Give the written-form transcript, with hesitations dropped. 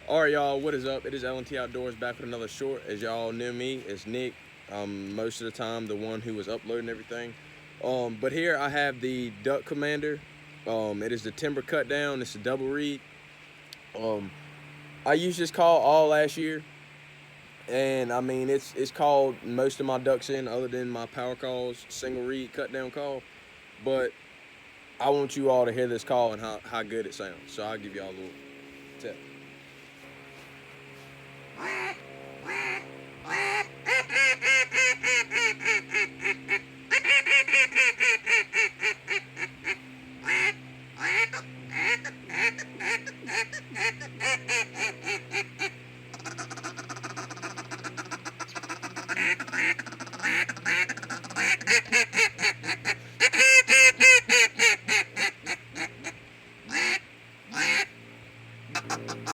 All right, y'all, what is up? It is LNT Outdoors back with another short. As y'all knew me, it's Nick. Most of the time, the one who was uploading everything. But here I have the Duck Commander. It is the timber cut down. It's a double reed. Um, I used this call all last year, and I mean it's called most of my ducks in, other than my power calls, single reed cut down call. But I want you all to hear this call and how good it sounds. So I'll give y'all a little tip.